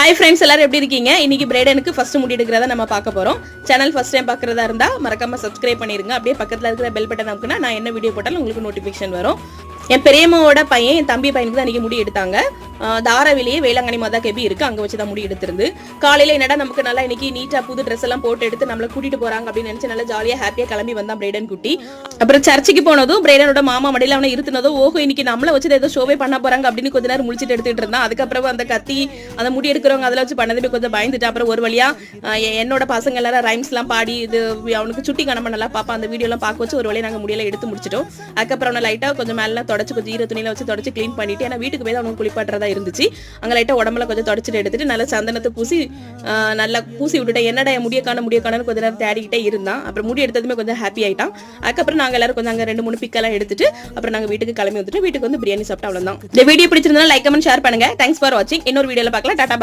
Hi friends, எல்லாரும் எப்படி இருக்கீங்க? இன்னைக்கு பிரைடனுக்கு ஃபர்ஸ்ட் முடி எடுக்கிறத நம்ம பார்க்க போறோம். சேனல் ஃபர்ஸ்ட் டைம் பார்க்கறதா இருந்தா மறக்காம சப்ஸ்கிரைப் பண்ணிருங்க. அப்படியே பக்கத்துல இருக்கிற பெல் பட்டன் அமுக்குனா நான் என்ன வீடியோ போட்டாலும் உங்களுக்கு நோட்டிஃபிகேஷன் வரும். என் பெரியம்மாவோட பையன், என் தம்பி பையனுக்கு தான் இன்னைக்கு முடி எடுத்தாங்க. தாராவிலேயே வேளாங்கண்ணி மாதா கேபி இருக்கு, அங்க வச்சுதான் முடி எடுத்திருந்து. காலையில என்னடா நமக்கு நல்லா இன்னைக்கு நீட்டா புது ட்ரெஸ் எல்லாம் போட்டு எடுத்து நம்மள கூட்டிட்டு போறாங்க அப்படின்னு நினைச்சு நல்லா ஜாலியா ஹாப்பியா கிளம்பி வந்தான் பிரைடன் குட்டி. அப்புறம் சர்ச்சுக்கு போனதும் பிரைடனோட மாமா மடியில அவனை இருத்துனதும் ஓஹோ இன்னைக்கு நம்மள வச்சு ஏதோ ஷோவே பண்ண போறாங்க அப்படின்னு கொஞ்ச நேரம் முடிச்சுட்டு எடுத்துட்டு இருந்தான். அதுக்கப்புறம் அந்த கத்தி அந்த முடி எடுக்கிறவங்க அதில் வச்சு பண்ணதுமே கொஞ்சம் பயந்துட்டு அப்புறம் ஒரு வழியா என்னோட பசங்க எல்லாரும் ரைம்ஸ் எல்லாம் பாடி இது அவனுக்கு சுட்டி கணமன் நல்லா பாப்பா அந்த வீடியோ எல்லாம் பார்க்க வச்சு ஒரு வழியா நாங்க முடியெல்லாம் எடுத்து முடிச்சிட்டோம். அதுக்கப்புறம் லைட்டா கொஞ்சம் மேல தொடச்சு கொஞ்சம் ஈர துணியில வச்சு தொடச்சு கிளீன் பண்ணிட்டு ஏன்னா வீட்டுக்கு போய் அவனுக்கு குளிப்பாட்டுறதா இருந்துச்சு. அங்க லைட்டா உடம்புல கொஞ்சம் தொடச்சிட்டு எடுத்துட்டு நல்லா சந்தனத்தை பூசி நல்லா பூசி விட்டுட்டேன். என்னடா முடிய காணன்னு கொஞ்ச நேரம் தேடிக்கிட்டே இருந்தான். அப்புறம் முடி எடுத்ததுமே கொஞ்சம் ஹாப்பி ஆயிட்டான். அதுக்கப்புறம் நாங்க எல்லாரும் கொஞ்சம் அங்க 2-3 பிக்கெல்லாம் எடுத்துட்டு அப்புறம் நாங்க வீட்டுக்கு கிளம்பி வந்துட்டு வீட்டுக்கு வந்து பிரியாணி சாப்பிட்டு அவ்வளவுதான். இந்த வீடியோ பிடிச்சிருந்தா லைக் கமெண்ட் ஷேர் பண்ணுங்க. தேங்க்ஸ் ஃபார் வாட்சிங். இன்னொரு வீடியோல பார்க்கலாம். டாடா.